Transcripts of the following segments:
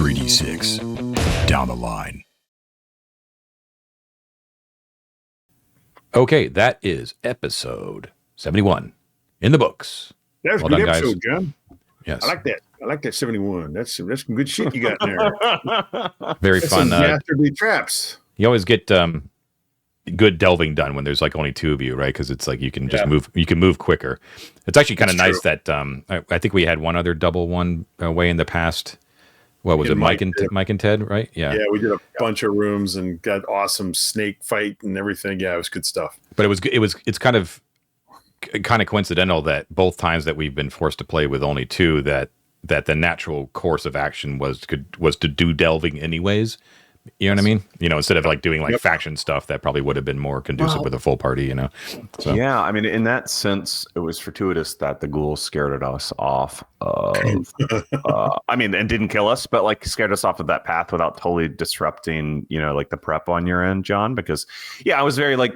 3d6 down the line. Okay, that is episode 71 in the books. That was a good episode, John. Yes. I like that. I like that 71. That's some good shit you got in there. Very fun. Masterly traps. You always get good delving done when there's like only two of you, right? Because it's like you can just move. You can move quicker. It's actually kind of nice that I think we had one other double one way in the past. What was it, Mike and Ted, right? Yeah. Yeah, we did a bunch of rooms and got awesome snake fight and everything. Yeah, it was good stuff. But it's kind of coincidental that both times that we've been forced to play with only two, that the natural course of action was to do delving anyways. You know what I mean? You know, instead of like doing like faction stuff that probably would have been more conducive with a full party, you know? So. Yeah, I mean, in that sense, it was fortuitous that the ghouls scared us off of, and didn't kill us, but like scared us off of that path without totally disrupting, you know, like the prep on your end, John, because I was very like,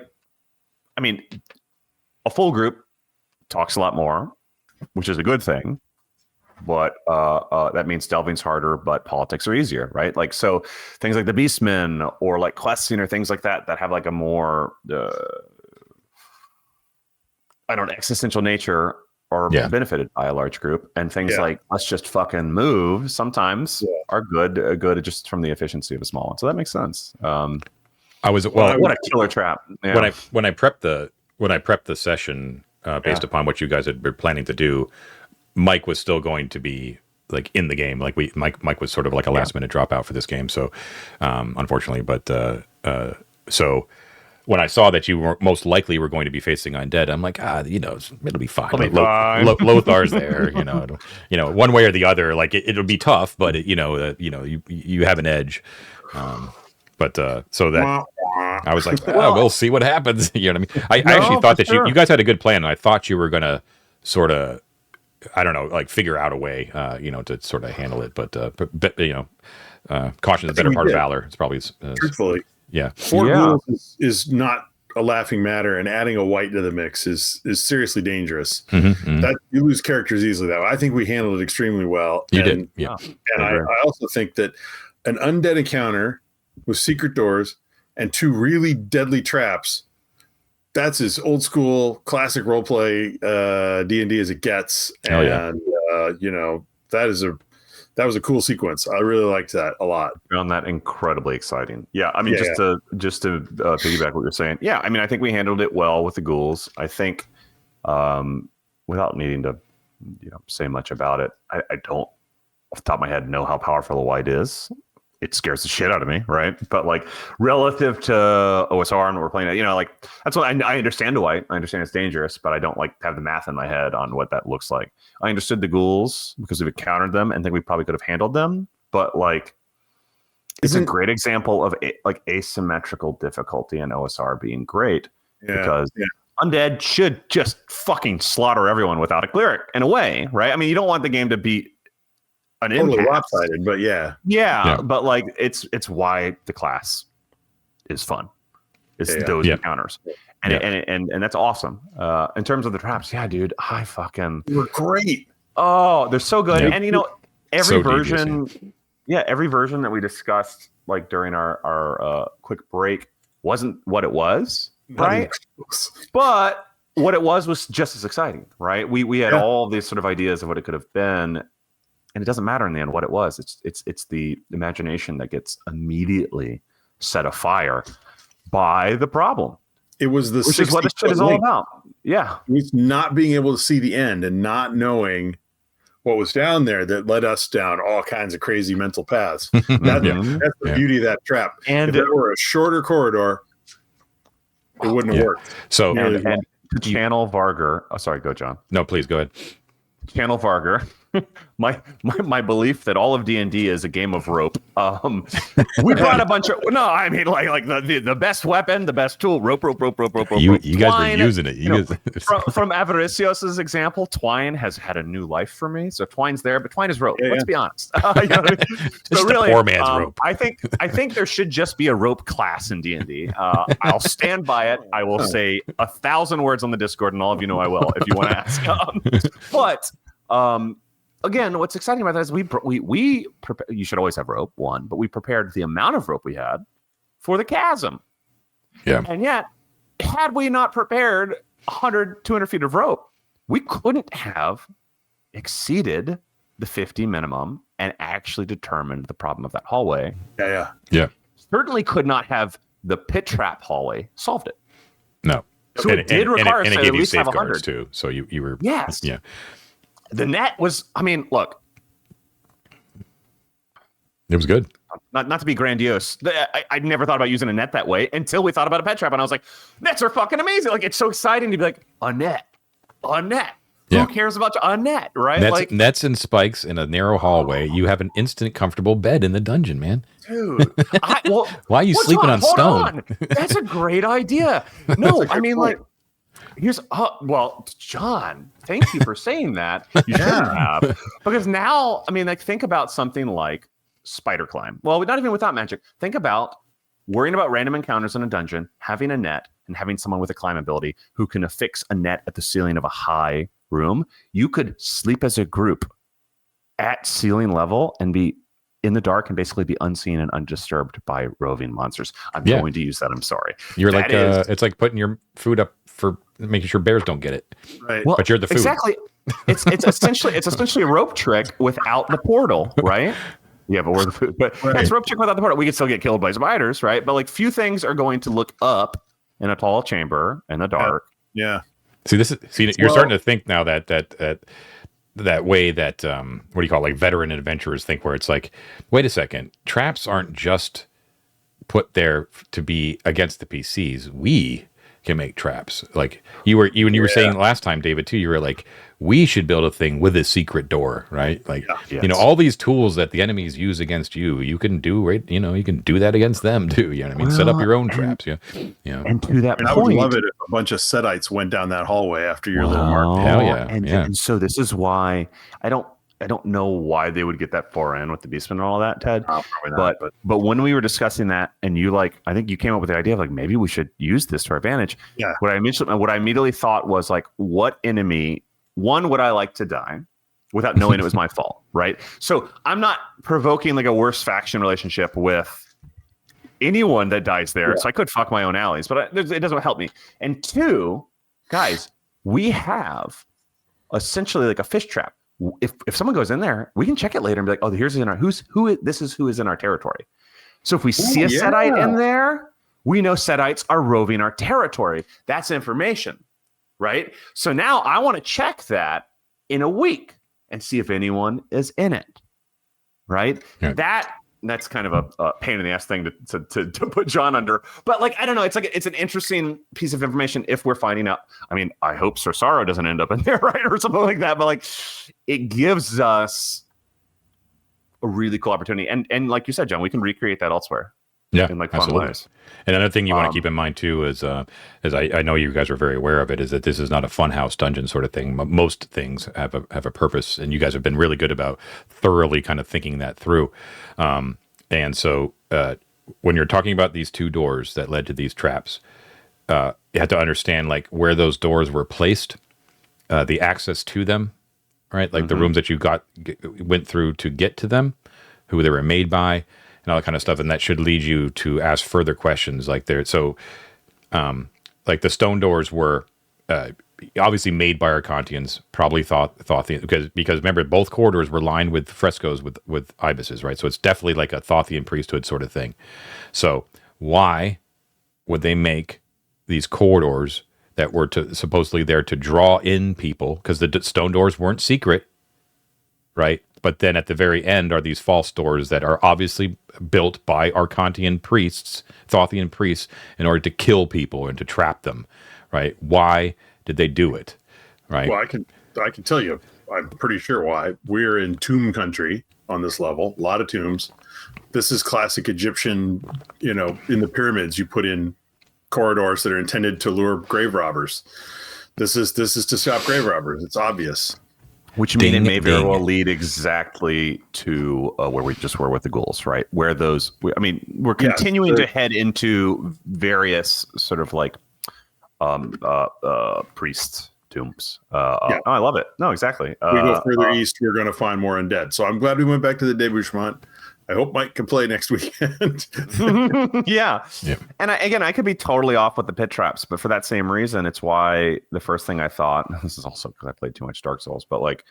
I mean, a full group talks a lot more, which is a good thing. But that means delving's harder, but politics are easier, right? Like, so things like the Beastmen or like questing or things like that have like a more, existential nature are benefited by a large group. And things like let's just fucking move sometimes are good just from the efficiency of a small one. So that makes sense. What a killer trap. Yeah. When I prepped the session based upon what you guys had been planning to do, Mike was still going to be like in the game. Like Mike was sort of like a last minute dropout for this game. So, unfortunately, but so when I saw that you were most likely were going to be facing undead, I'm like, it'll be fine. Lothar's there, you know, one way or the other. Like it'll be tough, but you have an edge. So that I was like, we'll see what happens. You know what I mean? I actually thought that you guys had a good plan. And I thought you were gonna sort of, I don't know, like figure out a way, to sort of handle it. But caution is the better part of valor. It's probably truthfully, yeah. Four ghouls is not a laughing matter, and adding a white to the mix is seriously dangerous. That you lose characters easily. That way. I think we handled it extremely well. You did, yeah. And I also think that an undead encounter with secret doors and two really deadly traps. That's as old school classic role play D&D as it gets. And that was a cool sequence. I really liked that a lot. I found that incredibly exciting. Yeah, I mean, just to piggyback what you're saying. Yeah, I mean, I think we handled it well with the ghouls. I think without needing to say much about it, I don't off the top of my head know how powerful a white is. It scares the shit out of me, right? But like relative to OSR and what we're playing, like that's what I understand the white. I understand it's dangerous, but I don't like have the math in my head on what that looks like. I understood the ghouls because we've encountered them and think we probably could have handled them, but like it's a great example of asymmetrical difficulty in OSR being great because undead should just fucking slaughter everyone without a cleric in a way, right? I mean, you don't want the game to be totally lopsided, but but like it's why the class is fun. It's those encounters, and that's awesome. In terms of the traps, dude, we're great. Oh, they're so good, and every version, every version that we discussed like during our quick break wasn't what it was, right? But what it was just as exciting, right? We had all these sort of ideas of what it could have been. And it doesn't matter in the end what it was. It's the imagination that gets immediately set afire by the problem. It was which is what this shit is all about. Yeah, it's not being able to see the end and not knowing what was down there that led us down all kinds of crazy mental paths. That's the beauty of that trap. And if it were a shorter corridor, it wouldn't have worked. So and to channel Varger. Oh, sorry, go John. No, please go ahead. Channel Varger. My belief that all of D&D is a game of rope. We brought a bunch of like the best weapon, the best tool, rope. You guys were using it. From Avaricios's example, twine has had a new life for me. So twine's there, but twine is rope. Let's be honest. So really, poor man's rope. I think there should just be a rope class in D&D. I'll stand by it. I will say 1,000 words on the Discord, and all of you know I will if you want to ask. But again, what's exciting about that is you should always have rope, one, but we prepared the amount of rope we had for the chasm. Yeah. And yet, had we not prepared 100, 200 feet of rope, we couldn't have exceeded the 50 minimum and actually determined the problem of that hallway. Yeah. Certainly could not have the pit trap hallway solved it. No. So it did require us to gave at you least have 100 safeguards too. So you were yes. Yeah. The net was, I mean, look. It was good. Not to be grandiose. I never thought about using a net that way until we thought about a pet trap. And I was like, nets are fucking amazing. Like, it's so exciting to be like, a net. Yeah. Who cares about a net, right? Nets and spikes in a narrow hallway. You have an instant comfortable bed in the dungeon, man. Dude. Why are you sleeping on stone? On. That's a great idea. No, I mean, point. John, thank you for saying that. You shouldn't have. Because now, I mean, like, think about something like spider climb. Well, not even without magic. Think about worrying about random encounters in a dungeon, having a net, and having someone with a climb ability who can affix a net at the ceiling of a high room. You could sleep as a group at ceiling level and be in the dark and basically be unseen and undisturbed by roving monsters. I'm going to use that. I'm sorry. You're that like, it's like putting your food up for making sure bears don't get it. Right. Well, but you're the food. Exactly. It's essentially a rope trick without the portal, right? Yeah, but we're the food. But that's rope trick without the portal. We could still get killed by spiders, right? But like, few things are going to look up in a tall chamber in the dark. Yeah. You're starting to think now that way that what do you call it, like veteran adventurers think, where it's like, wait a second, traps aren't just put there to be against the PCs. We can make traps. Like you were saying last time, David, too. You were like, we should build a thing with a secret door, right? Like, all these tools that the enemies use against you, you can do, right? You can do that against them too. You know what I mean? Set up your own traps. Yeah. And to that point, I would love it if a bunch of Setites went down that hallway after your little mark. Hell yeah. And so this is why I don't know why they would get that far in with the Beastman and all that, Ted. Probably not, but when we were discussing that, and you I think you came up with the idea of like, maybe we should use this to our advantage. Yeah. What I immediately thought was like, what enemy would I like to die without knowing it was my fault, right? So I'm not provoking like a worse faction relationship with anyone that dies there. Yeah. So I could fuck my own allies, but it doesn't help me. And two, guys, we have essentially like a fish trap. If someone goes in there, we can check it later and be like, oh, this is who is in our territory. So if we see a Setite in there, we know Setites are roving our territory. That's information, right? So now I want to check that in a week and see if anyone is in it, right? Yeah. That's kind of a pain in the ass thing to put John under. But like, I don't know. It's an interesting piece of information if we're finding out. I mean, I hope Sorcerer doesn't end up in there, right? Or something like that. But like, it gives us a really cool opportunity. And like you said, John, we can recreate that elsewhere. Yeah, in like fun ways. And another thing you want to keep in mind too is I know you guys are very aware of it, is that this is not a funhouse dungeon sort of thing. Most things have a purpose, and you guys have been really good about thoroughly kind of thinking that through. And so when you're talking about these two doors that led to these traps, you have to understand like where those doors were placed, the access to them, right? Like the rooms that you went through to get to them, who they were made by, and all that kind of stuff. And that should lead you to ask further questions like there. So like the stone doors were obviously made by Arcontians, probably Thothian, because remember, both corridors were lined with frescoes with ibises, right? So it's definitely like a Thothian priesthood sort of thing. So why would they make these corridors that were supposedly there to draw in people? Because the stone doors weren't secret, right? But then at the very end are these false doors that are obviously built by Arcontian priests, Thothian priests, in order to kill people and to trap them, right? Why did they do it, right? Well, I can tell you, I'm pretty sure why. We're in tomb country on this level, a lot of tombs. This is classic Egyptian, in the pyramids, you put in corridors that are intended to lure grave robbers. This is to stop grave robbers. It's obvious. Which means it may very well lead exactly to where we just were with the ghouls, right? Where we're continuing to head into various sort of like priests tombs. Oh, I love it. No, exactly. We go further east, we're going to find more undead. So I'm glad we went back to the debouchement. I hope Mike can play next weekend. Yeah. And I could be totally off with the pit traps, but for that same reason, it's why the first thing I thought, this is also because I played too much Dark Souls, but like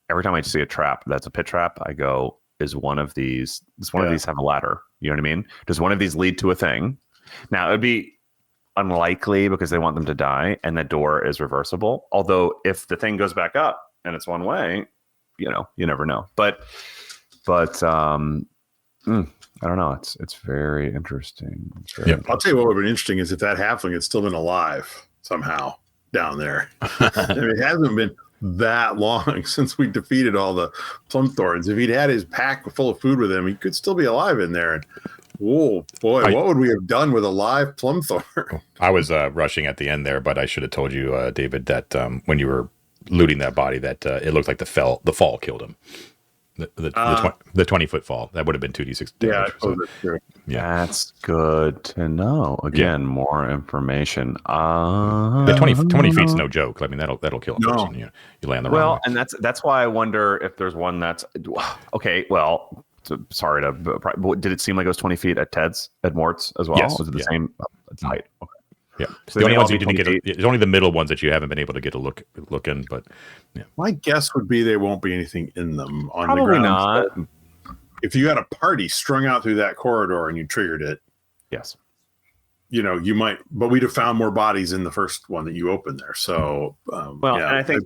every time I see a trap that's a pit trap, I go, does one of these have a ladder? You know what I mean? Does one of these lead to a thing? Now, it would be unlikely because they want them to die and the door is reversible. Although if the thing goes back up and it's one way, you never know. But I don't know. It's very interesting. I'll tell you what would have been interesting is if that halfling had still been alive somehow down there. It hasn't been that long since we defeated all the plum thorns. If he'd had his pack full of food with him, he could still be alive in there. And whoa, boy, what would we have done with a live plum thorn? I was rushing at the end there, but I should have told you, David, that when you were looting that body, that it looked like the fall killed him. The 20-foot fall, that would have been 2d6 damage. That's true. That's good to know. Again, more information. The 20 feet's no joke. I mean, that'll kill a person. You lay on the wrong way. And that's why I wonder if there's one that's okay. Well, sorry to. Did it seem like it was 20 feet at Mort's as well? Yes. Was it the same height? Okay. Yeah, so the only ones you didn't get. It's only the middle ones that you haven't been able to get a look in. But my guess would be there won't be anything in them on Probably the ground. not. So if you had a party strung out through that corridor and you triggered it, yes, you might. But we'd have found more bodies in the first one that you opened there. So and I think,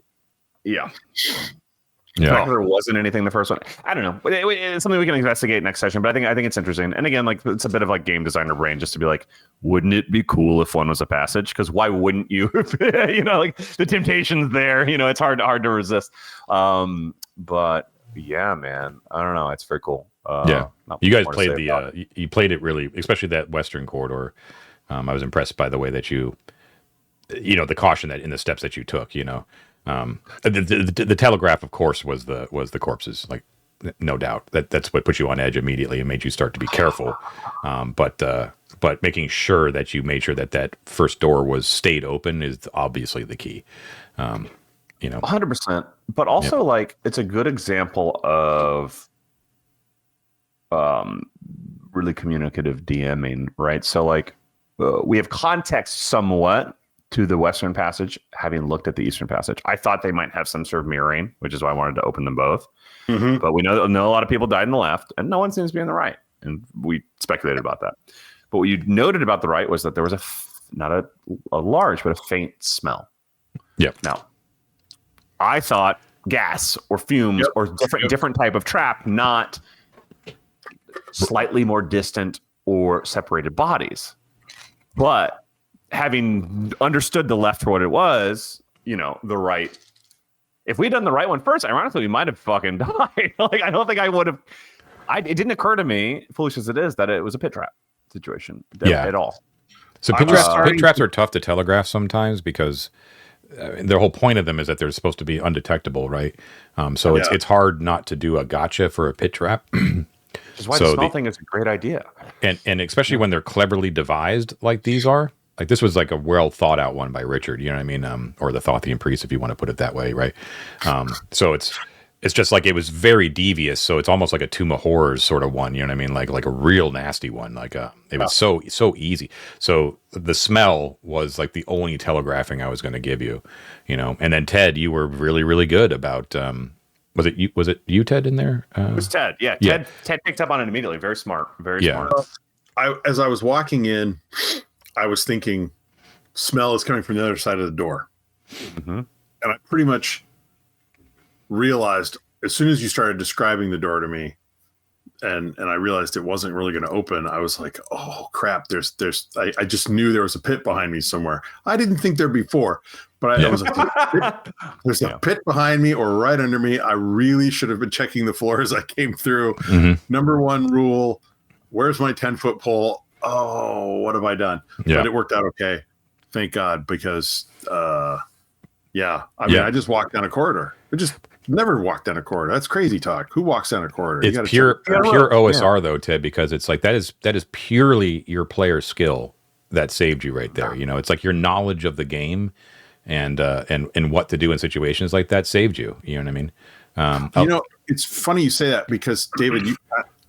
there wasn't anything the first one. I don't know. It's something we can investigate next session. But I think it's interesting. And again, like it's a bit of like game designer brain, just to be like, wouldn't it be cool if one was a passage? Because why wouldn't you? Like the temptation's there. It's hard to resist. But yeah, man, I don't know. It's very cool. You guys played you played it really, especially that western corridor. I was impressed by the way that the caution that in the steps that you took. The telegraph, of course, was the corpses, like no doubt. That's what put you on edge immediately and made you start to be careful. But making sure that you made sure that first door stayed open is obviously the key. 100%. But also, like, it's a good example of really communicative DMing, right? So, like, we have context somewhat to the Western Passage, having looked at the Eastern Passage. I thought they might have some sort of mirroring, which is why I wanted to open them both. Mm-hmm. But we know a lot of people died in the left, and no one seems to be in the right. And we speculated about that. But what you noted about the right was that there was not a large, but a faint smell. Yep. Now, I thought gas or fumes or different type of trap, not slightly more distant or separated bodies. But having understood the left for what it was, the right. If we'd done the right one first, ironically, we might have fucking died. Like, I don't think I would have. It didn't occur to me, foolish as it is, that it was a pit trap situation at all. So pit traps are tough to telegraph sometimes because their whole point of them is that they're supposed to be undetectable, right? So it's hard not to do a gotcha for a pit trap. Which is why the smell thing is a great idea. And especially when they're cleverly devised like these are. Like this was like a well thought out one by Richard, you know what I mean? Or the Thothian priest, if you want to put it that way, right? So it's just like it was very devious. So it's almost like a Tomb of Horrors sort of one, you know what I mean? Like a real nasty one. Like it was so easy. So the smell was like the only telegraphing I was going to give you, And then Ted, you were really, really good about. Was it you, Ted, in there? It was Ted. Yeah, Ted picked up on it immediately. Very smart. Very smart. As I was walking in, I was thinking, smell is coming from the other side of the door. Mm-hmm. And I pretty much realized as soon as you started describing the door to me and I realized it wasn't really going to open, I was like, oh crap, I just knew there was a pit behind me somewhere. I didn't think there'd be four, but I was like, there's a pit behind me or right under me. I really should have been checking the floor as I came through. Mm-hmm. Number one rule, where's my 10-foot pole? Oh, what have I done? Yeah. But it worked out okay. Thank God, because I just walked down a corridor. I just never walked down a corridor. That's crazy talk. Who walks down a corridor? It's pure OSR though, Ted, because it's like that is purely your player skill that saved you right there. It's like your knowledge of the game and what to do in situations like that saved you. You know what I mean? It's funny you say that because David,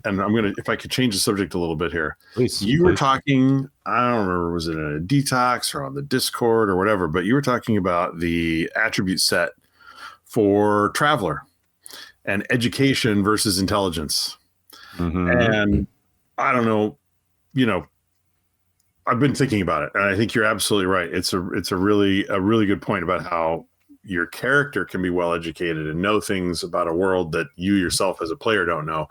and I'm gonna, if I could change the subject a little bit here. Please. Were talking, I don't remember, was it in a Detox or on the Discord or whatever, but you were talking about the attribute set for Traveler and education versus intelligence. And I don't know, I've been thinking about it, and I think you're absolutely right. It's a really good point about how your character can be well educated and know things about a world that you yourself as a player don't know.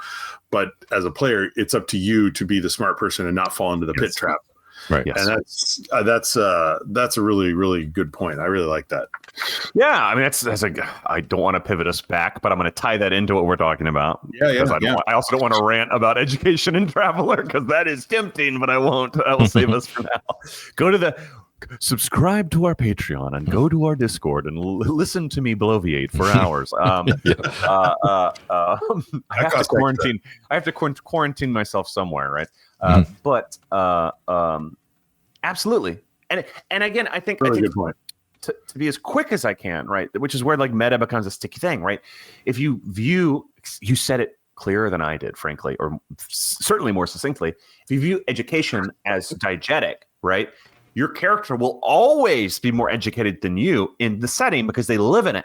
But as a player, it's up to you to be the smart person and not fall into the pit trap. Right. Yes. And that's a really, really good point. I really like that. Yeah, I mean, I don't want to pivot us back, but I'm going to tie that into what we're talking about. Yeah. I also don't want to rant about education and Traveler because that is tempting, but I won't. I will save us for now. Subscribe to our Patreon and go to our Discord and listen to me bloviate for hours. I have to quarantine. I have to quarantine myself somewhere, right? But absolutely, and again, I think really good point. To be as quick as I can, right? Which is where like meta becomes a sticky thing, right? If you said it clearer than I did, frankly, or certainly more succinctly. If you view education as diegetic, right? Your character will always be more educated than you in the setting because they live in it.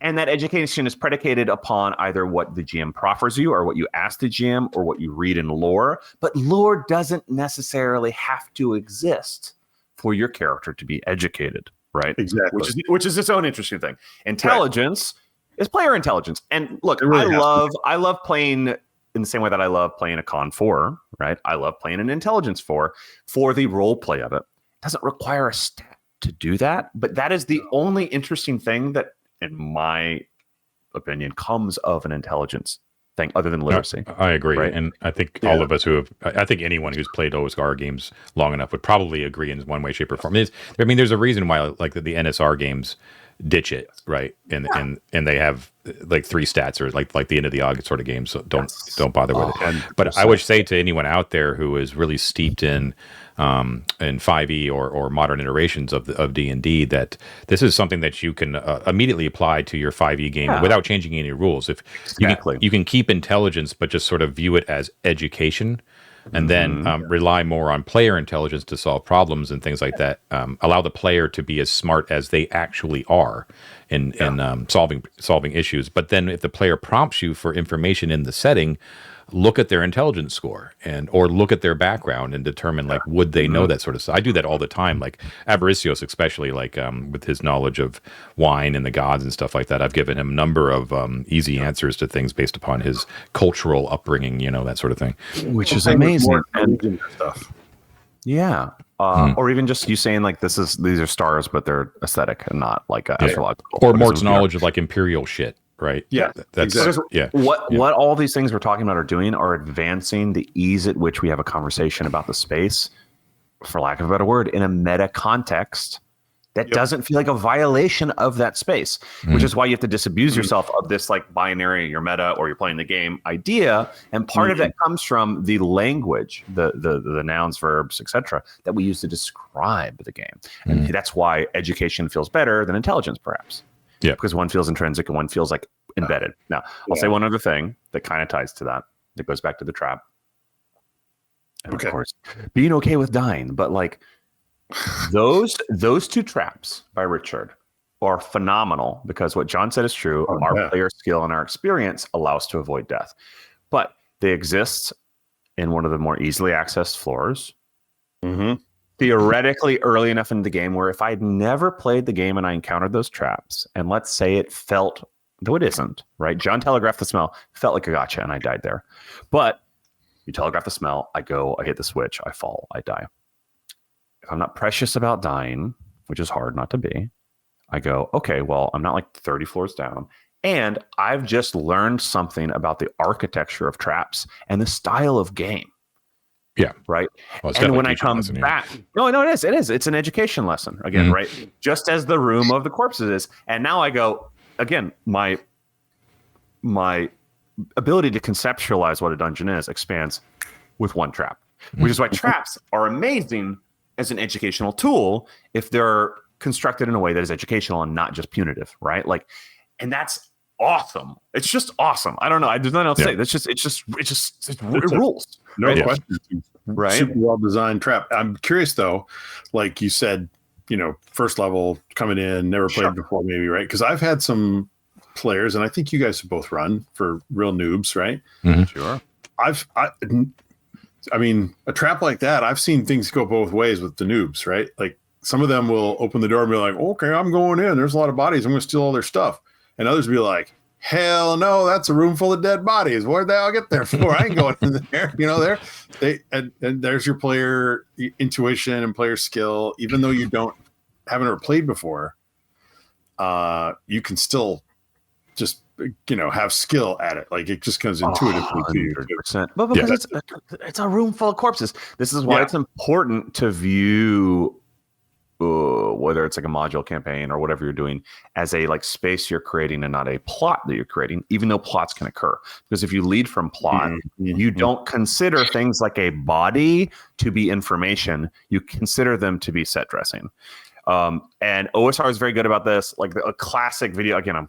And that education is predicated upon either what the GM proffers you or what you ask the GM or what you read in lore. But lore doesn't necessarily have to exist for your character to be educated, right? Exactly. Which is its own interesting thing. Intelligence is player intelligence. And look, really I love playing in the same way that I love playing a con 4, right? I love playing an intelligence for the role play of it. It doesn't require a stat to do that, but that is the only interesting thing that, in my opinion, comes of an intelligence thing other than literacy. I agree. Right? And I think all of us I think anyone who's played OSR games long enough would probably agree in one way, shape, or form. There's a reason why like the NSR games ditch it, right? And they have like 3 stats or like the end of the August sort of games. So don't bother with it. But I would say to anyone out there who is really steeped in 5e or modern iterations of D&D that this is something that you can immediately apply to your 5e game without changing any rules. If you can keep intelligence, but just sort of view it as education. And then rely more on player intelligence to solve problems and things like that. Allow the player to be as smart as they actually are in solving issues. But then if the player prompts you for information in the setting, look at their intelligence score or look at their background and determine like would they know that sort of stuff. I do that all the time. Like Avaricios, especially like with his knowledge of wine and the gods and stuff like that. I've given him a number of easy answers to things based upon his cultural upbringing, that sort of thing. Which is amazing. And stuff. Yeah. Or even just you saying like these are stars, but they're aesthetic and not like astrological. Or Mort's knowledge of like imperial shit. Right. Yeah. That's exactly. What all these things we're talking about are doing are advancing the ease at which we have a conversation about the space, for lack of a better word, in a meta context that doesn't feel like a violation of that space, which is why you have to disabuse yourself of this like binary, you're meta or you're playing the game idea. And part of that comes from the language, the nouns, verbs, etc., that we use to describe the game. And that's why education feels better than intelligence, perhaps. Yeah, because one feels intrinsic and one feels like embedded. Now, I'll say one other thing that kind of ties to that goes back to the trap. And of course, being okay with dying. But like those 2 traps by Richard are phenomenal because what John said is true. Our player skill and our experience allow us to avoid death. But they exist in one of the more easily accessed floors. Theoretically early enough in the game where if I'd never played the game and I encountered those traps, and let's say it felt, though it isn't, right? John telegraphed the smell, felt like a gotcha, and I died there. But you telegraph the smell, I hit the switch, I fall, I die. If I'm not precious about dying, which is hard not to be, I go, okay, well, I'm not like 30 floors down. And I've just learned something about the architecture of traps and the style of game. Yeah. Right. Well, and when I come back, no, it is. It's an education lesson again, right? Just as the room of the corpses is. And now I go again, my ability to conceptualize what a dungeon is expands with one trap, which is why traps are amazing as an educational tool if they're constructed in a way that is educational and not just punitive, right? Like, and that's awesome. It's just awesome. I don't know. There's nothing else to say. It rules. No right? question. Right. Super well designed trap. I'm curious though, like you said, first level coming in, never played before, maybe, right? Because I've had some players, and I think you guys have both run for real noobs, right? Mm-hmm. Sure. I mean, a trap like that, I've seen things go both ways with the noobs, right? Like some of them will open the door and be like, okay, I'm going in. There's a lot of bodies. I'm going to steal all their stuff. And others will be like, hell no, that's a room full of dead bodies. Where'd they all get there for? I ain't going in there. And there's your player intuition and player skill. Even though you haven't ever played before, you can still just have skill at it. Like it just comes intuitively to you. 100%. But because it's a room full of corpses. This is why it's important to view whether it's like a module campaign or whatever you're doing as a like space you're creating and not a plot that you're creating, even though plots can occur. Because if you lead from plot, you don't consider things like a body to be information. You consider them to be set dressing. And OSR is very good about this. Like a classic video, again,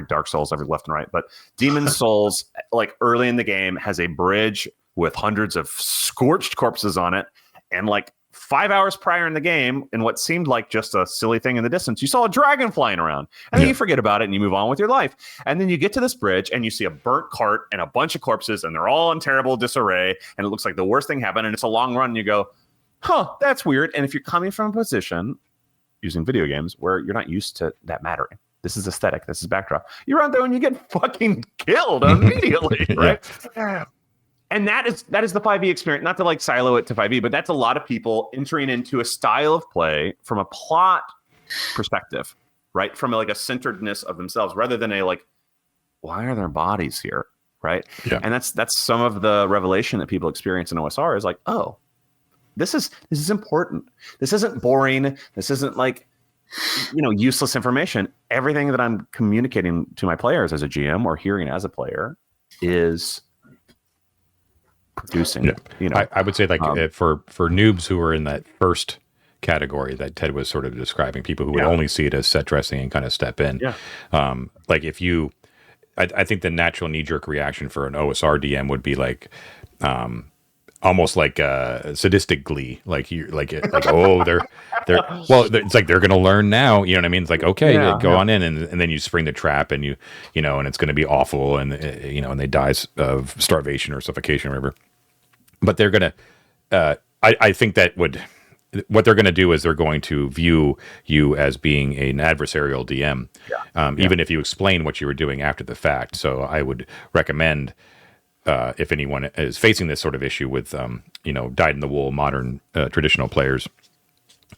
Dark Souls every left and right, but Demon Souls, like early in the game, has a bridge with hundreds of scorched corpses on it. And like 5 hours prior in the game, in what seemed like just a silly thing in the distance, you saw a dragon flying around. And then you forget about it and you move on with your life. And then you get to this bridge and you see a burnt cart and a bunch of corpses and they're all in terrible disarray. And it looks like the worst thing happened. And it's a long run and you go, that's weird. And if you're coming from a position using video games where you're not used to that mattering, this is aesthetic, this is backdrop, you run there and you get fucking killed immediately, right? And that is the 5e experience. Not to like silo it to 5e, but that's a lot of people entering into a style of play from a plot perspective, right? From like a centeredness of themselves, rather than a like, why are there bodies here, right? Yeah. And that's some of the revelation that people experience in OSR is like, oh, this is important. This isn't boring. This isn't like, useless information. Everything that I'm communicating to my players as a GM or hearing as a player is producing. I would say like for noobs who are in that first category that Ted was sort of describing, people who would only see it as set dressing and kind of step in. Like if you, I think the natural knee-jerk reaction for an OSR DM would be like, almost like sadistic glee, like they're it's like they're gonna learn now, you know what I mean? It's like, okay, go on in, and then you spring the trap, and and it's gonna be awful, and and they die of starvation or suffocation or whatever. But they're gonna, I think that what they're gonna do is they're going to view you as being an adversarial DM, even if you explain what you were doing after the fact. So I would recommend, if anyone is facing this sort of issue with, dyed-in-the-wool modern traditional players,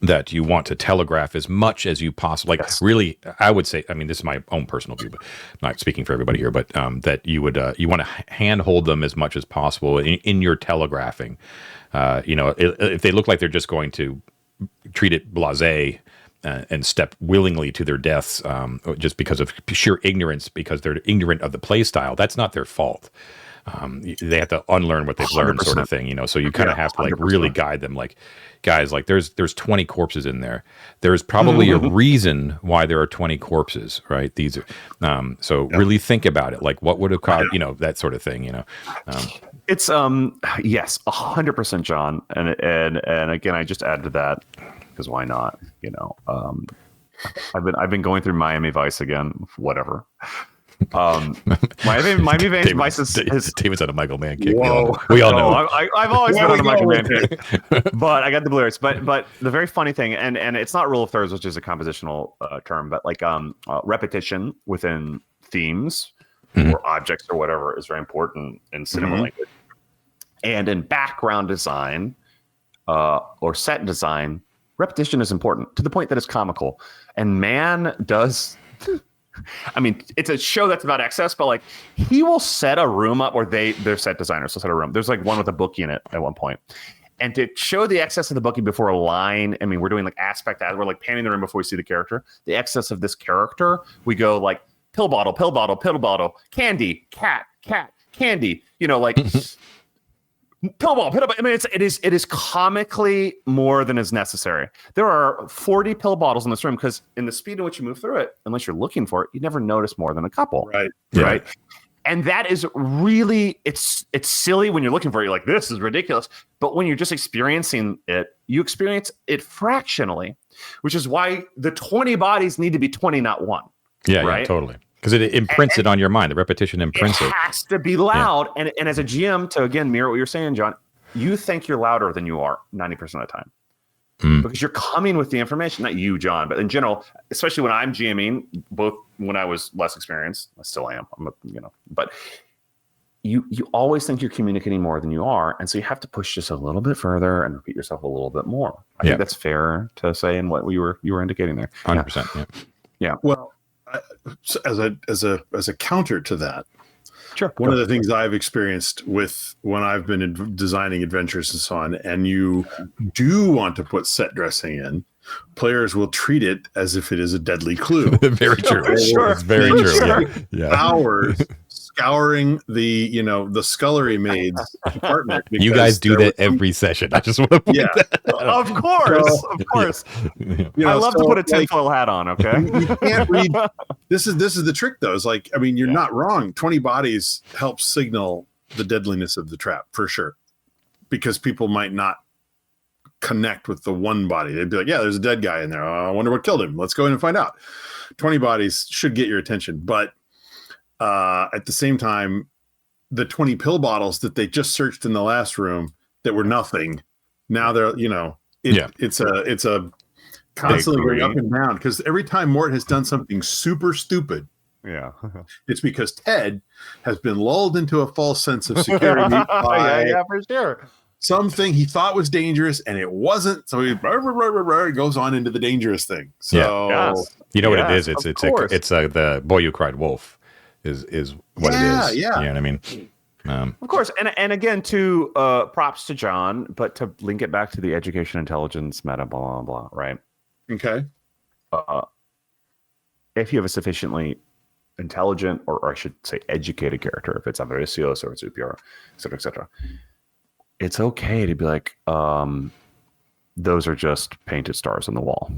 that you want to telegraph as much as you possibly, really, I would say, I mean, this is my own personal view, but I'm not speaking for everybody here, but that you want to handhold them as much as possible in your telegraphing. If they look like they're just going to treat it blasé, and step willingly to their deaths just because of sheer ignorance, because they're ignorant of the play style, that's not their fault. They have to unlearn what they've learned, sort of thing, So you kind of have to like 100%. Really guide them, like, guys, like there's 20 corpses in there. There's probably a reason why there are 20 corpses, right? These are really think about it. Like, what would have caused, that sort of thing, It's yes, 100%, John. And again, I just add to that because why not? I've been going through Miami Vice again, whatever. Miami Vice is David's on a Michael Mann kick. Whoa. We all know. I've always been on a Michael Mann kick, but I got the Blu-rays. But the very funny thing, and it's not rule of thirds, which is a compositional term, but like repetition within themes or objects or whatever is very important in cinema language, and in background design or set design. Repetition is important to the point that it's comical, and Mann does. I mean, it's a show that's about excess, but like he will set a room up, or their set designers will set a room. There's like one with a bookie in it at one point. And to show the excess of the bookie before a line, I mean, we're doing like aspect as we're like panning the room before we see the character. The excess of this character, we go like pill bottle, candy, cat, candy, like Pillball. I mean, it is comically more than is necessary. There are 40 pill bottles in this room because in the speed in which you move through it, unless you're looking for it, you never notice more than a couple. Right. Right. And that is really, it's silly when you're looking for it. You're like, this is ridiculous. But when you're just experiencing it, you experience it fractionally, which is why the 20 bodies need to be 20, not one. Yeah, right? Yeah, totally. Because it imprints it on your mind. The repetition imprints it. It has to be loud. Yeah. And as a GM, to again mirror what you're saying, John, you think you're louder than you are 90% of the time. Because you're coming with the information, not you, John, but in general, especially when I'm GMing, both when I was less experienced, I still am, but you always think you're communicating more than you are. And so you have to push just a little bit further and repeat yourself a little bit more. I think that's fair to say in what you were indicating there. 100%. Yeah. Well, as a counter to that, sure. One of the things I've experienced with when I've been designing adventures and so on, and you do want to put set dressing in, players will treat it as if it is a deadly clue. Very true. Sure. It's very true. Sure. Yeah. Hours scouring the scullery maid's apartment. You guys do that every session. I just want to point that out. Of course. I love to put a tinfoil hat on. Okay. You can't read. This is the trick, though. It's like, I mean, you're not wrong. 20 bodies helps signal the deadliness of the trap for sure, because people might not connect with the one body. They'd be like, yeah, there's a dead guy in there. I wonder what killed him. Let's go in and find out. 20 bodies should get your attention, but at the same time, the 20 pill bottles that they just searched in the last room that were nothing, now they're, it's a constantly going up and down, because every time Mort has done something super stupid, it's because Ted has been lulled into a false sense of security by for sure. Something he thought was dangerous and it wasn't, so he goes on into the dangerous thing. So you know what it is? It's the boy who cried wolf is what it is. Yeah. You know what I mean? Of course, and again, props to John, but to link it back to the education, intelligence, meta, blah, blah, blah, right? Okay. If you have a sufficiently intelligent, or I should say educated character, if it's Avaricios or it's UPR, et cetera, it's okay to be like, those are just painted stars on the wall.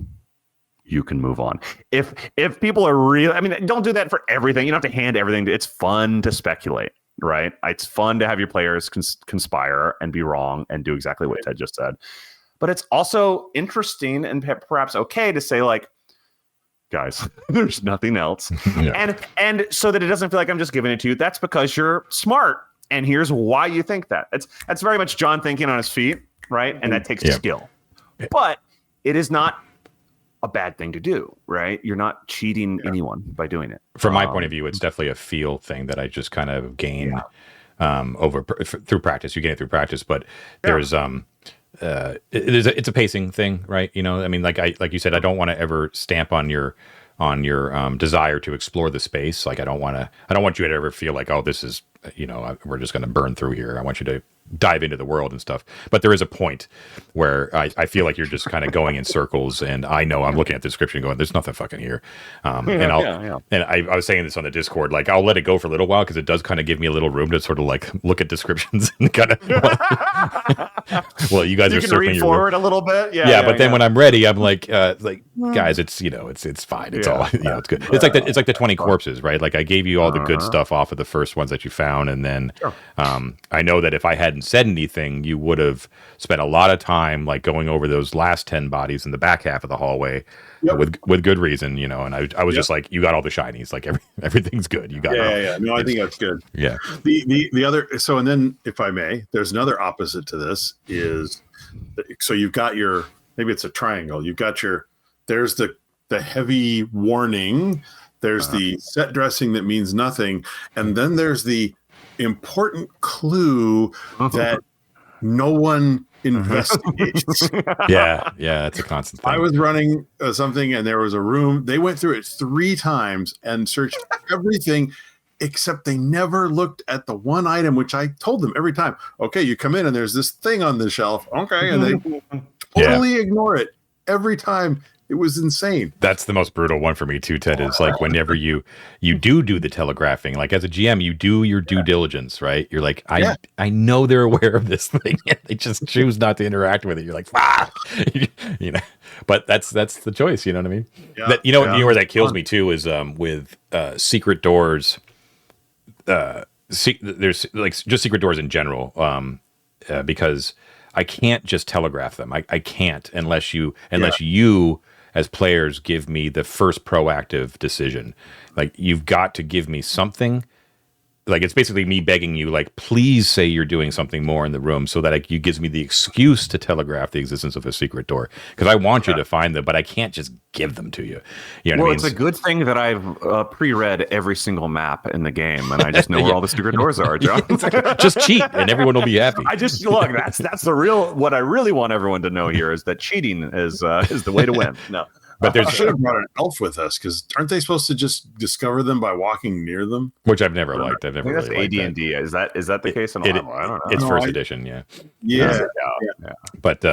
You can move on. If people are real, I mean, don't do that for everything. You don't have to hand everything. It's fun to speculate, right? It's fun to have your players conspire and be wrong and do exactly what Ted just said. But it's also interesting and perhaps okay to say, like, guys, there's nothing else. And so that it doesn't feel like I'm just giving it to you. That's because you're smart. And here's why you think that. That's very much John thinking on his feet, right? And that takes skill. But it is not a bad thing to do, right? You're not cheating anyone by doing it. From my point of view, it's definitely a feel thing that I just kind of gain through practice. You gain it through practice, but there's it's a pacing thing, right? You know, I mean, like you said, I don't want to ever stamp on your desire to explore the space. Like I don't want you to ever feel like, oh, this is, we're just going to burn through here. I want you to dive into the world and stuff. But there is a point where I feel like you're just kind of going in circles, and I know I'm looking at the description going, there's nothing fucking here. And I was saying this on the Discord, like I'll let it go for a little while because it does kind of give me a little room to sort of like look at descriptions and kind of, well, you guys are circling read forward a little bit. But then when I'm ready, I'm like guys, it's, it's fine. It's all, it's good. It's like the 20 corpses, right? Like I gave you all the good stuff off of the first ones that you found. And then I know that if I hadn't said anything, you would have spent a lot of time like going over those last 10 bodies in the back half of the hallway with good reason, and I was just like, you got all the shinies, like everything's good. You got no, I think that's good. Yeah. The other, so, and then if I may, there's another opposite to this is, so you've got your, maybe it's a triangle. You've got there's the heavy warning, there's the set dressing that means nothing, and then there's the important clue that no one investigates. It's a constant thing. I was running something, and there was a room. They went through it 3 times and searched everything, except they never looked at the one item, which I told them every time. Okay, you come in, and there's this thing on the shelf. Okay, and they totally ignore it every time. It was insane. That's the most brutal one for me too, Ted, is like whenever you do the telegraphing, like as a GM, you do your due diligence, right? You're like, I know they're aware of this thing. They just choose not to interact with it. You're like, you know, but that's the choice. You know what I mean? Yeah, That, you know where that kills me too is with secret doors. There's like just secret doors in general, because I can't just telegraph them. I can't unless you as players give me the first proactive decision. Like you've got to give me something. Like it's basically me begging you, like, please say you're doing something more in the room so that it gives me the excuse to telegraph the existence of a secret door. Because I want you to find them, but I can't just give them to you. You know what I mean? It's a good thing that I've pre-read every single map in the game, and I just know where all the secret doors are, John. Just cheat, and everyone will be happy. I just look. That's the real. What I really want everyone to know here is that cheating is the way to win. No. But I should have brought an elf with us, because aren't they supposed to just discover them by walking near them? Which I've never liked. I've never really liked AD&D. Is that the case? I don't know. It's first edition, yeah. Yeah. But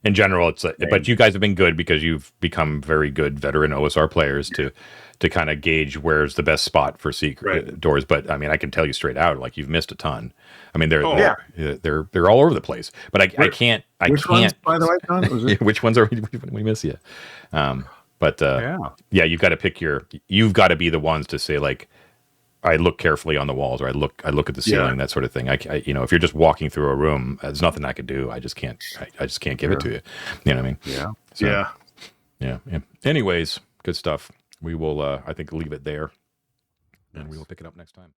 in general, it's but you guys have been good because you've become very good veteran OSR players to kind of gauge where's the best spot for secret doors. But I mean, I can tell you straight out, like you've missed a ton. I mean, they're all over the place. But I can't. Which ones, by the way, John? Which ones are we miss you? You've got to pick you've got to be the ones to say, like, I look carefully on the walls, or I look at the ceiling, that sort of thing. I if you're just walking through a room, there's nothing I could do. I just can't give it to you. You know what I mean? Yeah. So, yeah. Anyways, good stuff. We will, I think, leave it there, and we will pick it up next time.